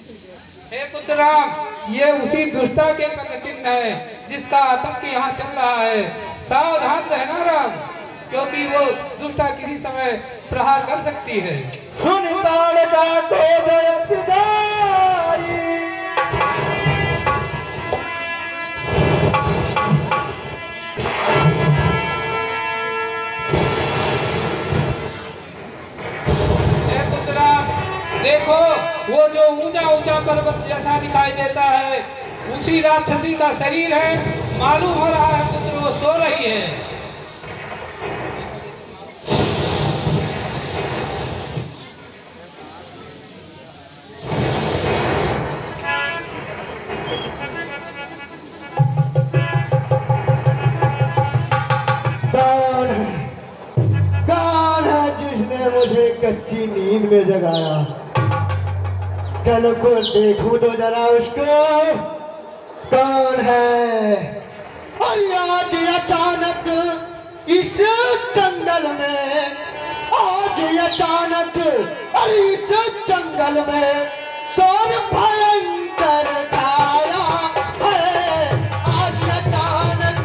हे पुत्र राम, ये उसी दुष्टा के पद चिन्ह है जिसका आतंक यहाँ चल रहा है। सावधान रहना राम, क्योंकि वो दुष्टा किसी समय प्रहार कर सकती है। सुन बाण का क्रोध पिताई, देखो, वो जो ऊंचा ऊंचा पर्वत जैसा दिखाई देता है उसी राक्षसी का शरीर है। मालूम हो रहा है पुत्र वो सो रही है। कौन है जिसने मुझे कच्ची नींद में जगाया? चलो को देखूं तो जरा उसको, कौन है? आज अचानक इस जंगल में, आज अचानक इस जंगल में शोर भयंकर छाया है। आज अचानक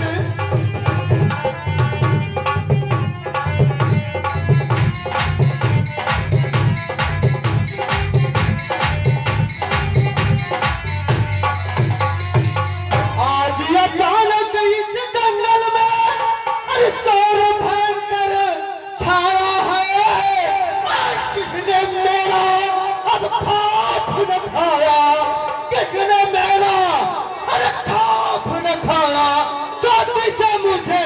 किसने मेरा अरे खाप न खाया, साथी से मुझे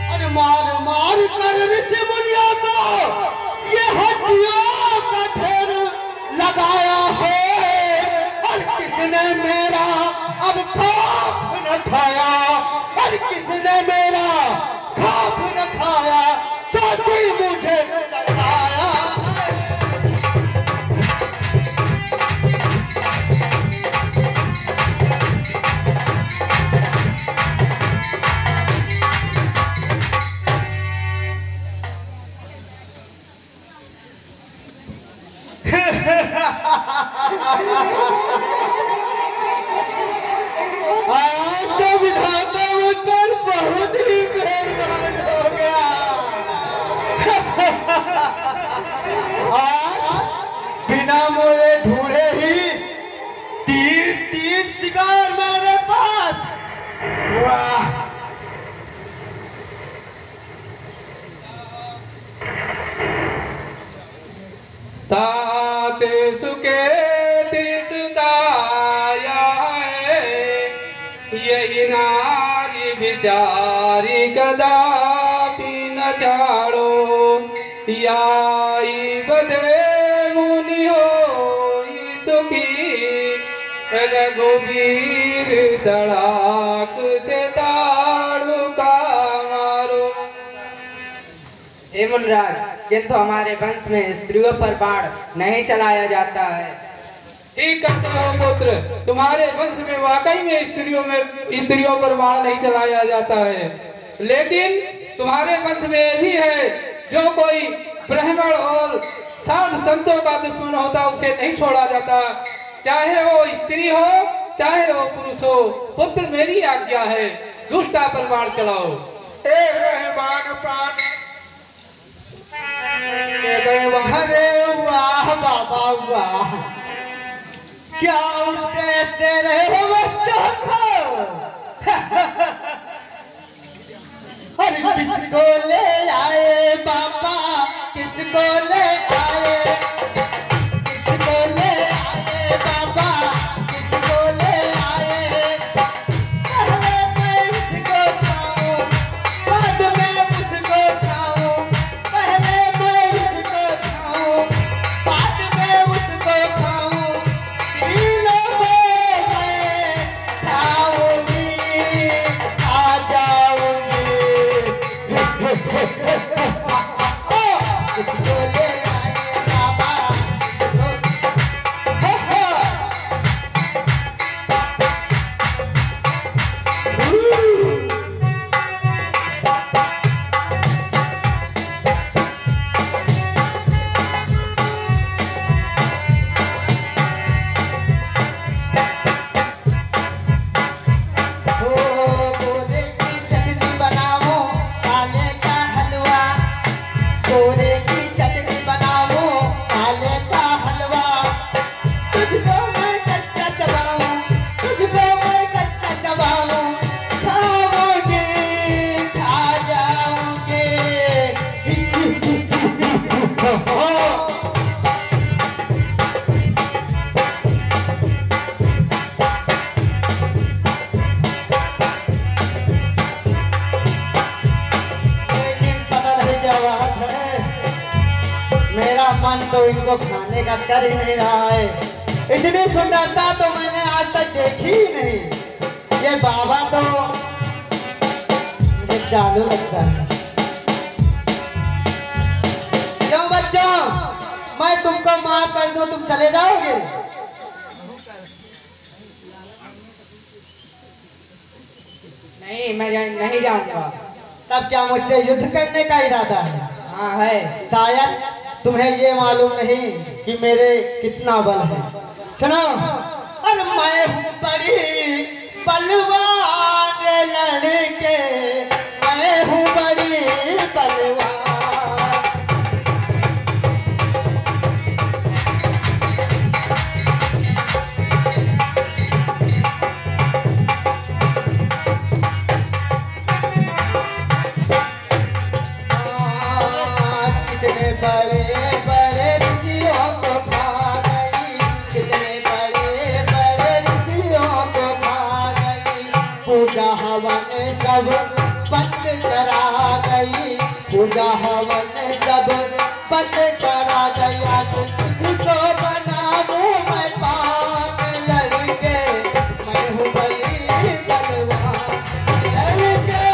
अरे मार मार कर ऋषि मुनियों को ये हड्डियों का ढेर लगाया है। और किसने मेरा अब खाप न खाया, और किसने मेरा खाप न खाया, साथी मुझे जगाया है। आज तो विधाता मुझपर बहुत ही मेहरबान हो गया। आज बिना मोए ढूंढे ही तीन शिकार मेरे पास। वाह, ताते सुके सुदाया है, यही नारी बिचारी कदापि न छाड़ो। याई बदे मुनि हो सुखी, रघुवीर धड़ाक से दाड़ू का मारो। हे मुनिराज, किंतु हमारे वंश में स्त्रियों पर बाण नहीं चलाया जाता है। ठीक कहते हो पुत्र, तुम्हारे वंश में वाकई में स्त्रियों पर बाण नहीं चलाया जाता है, लेकिन तुम्हारे वंश में भी है जो कोई ब्राह्मण और साध संतों का दुश्मन होता उसे नहीं छोड़ा जाता, चाहे वो स्त्री हो चाहे वो पुरुष हो। पुत्र मेरी आज्ञा है, दुष्टा पर बाण चलाओ। अरे वाह बाबा वाह, क्या उपदेश दे रहे हो बच्चों को? अरे किसको ले आए बाबा, किसको ले आए, किसको ले आए बाबा, किसको ले आए? पहले मैं इसको खाऊं, बाद में उसको खाऊं, पहले मैं इसको खाऊं, बाद में उसको खाऊं, तीनों में मैं खाऊंगी, आ जाऊंगी। किसको ले आए बाबा, तो इनको खाने का कर ही नहीं रहा है। इतनी सुंदरता तो मैंने आज तक देखी ही नहीं। ये बाबा तो मुझे चालू लगता है। क्यों बच्चों, मैं तुमको माफ कर दूं, तुम चले जाओगे? नहीं, मैं नहीं जाऊंगा। तब क्या मुझसे युद्ध करने का इरादा है? हाँ है। शायद तुम्हें ये मालूम नहीं कि मेरे कितना बल है। सुनो, अरे मैं हूँ बड़ी बलवान लड़के, मैं हूँ बड़ी बलवान। कितने बड़े बड़े ऋषियों को खा गई, कितने बड़े बड़े ऋषियों को खा गई। पूजा हवन सब बंद करा गई, पूजा हवन सब बंद करा गया। तुझको बनाऊं मैं पान लड़के, मैं हूँ बड़ी बलवान लड़के।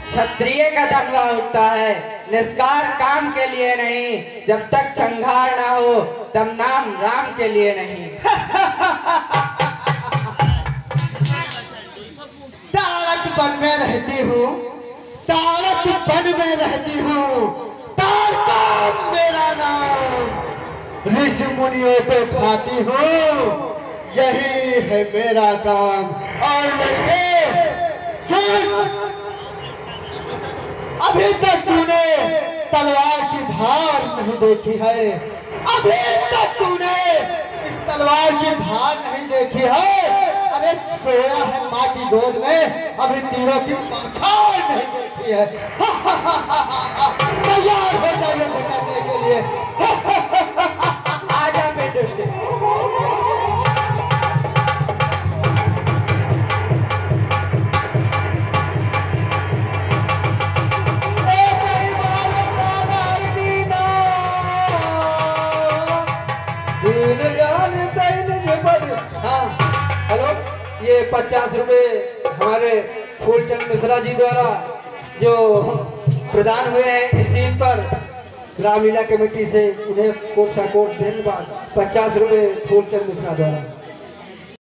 क्षत्रिय का दंडवा उठता है, निष्कार काम के लिए नहीं। जब तक संहार ना हो तब नाम राम के लिए नहीं। तारक वन में रहती हूँ, तारक वन में रहती हूँ, तारका मेरा नाम। ऋषि मुनियों को खाती हूँ, यही है मेरा काम। और लड़के सुन, अभी तक तूने तलवार की धार नहीं देखी है, अभी तक तूने इस तलवार की धार नहीं देखी है। अरे सोया है माँ की गोद में, अभी तीरों की बौछार नहीं देखी है। तैयार हो जाइए पकड़ने के लिए। आजा बेटे। हाँ हेलो, ये 50 रुपए हमारे फूलचंद मिश्रा जी द्वारा जो प्रदान हुए हैं इस सीन पर रामलीला कमेटी से, उन्हें कोट सा कोट धन्यवाद। 50 रुपए फूलचंद मिश्रा द्वारा।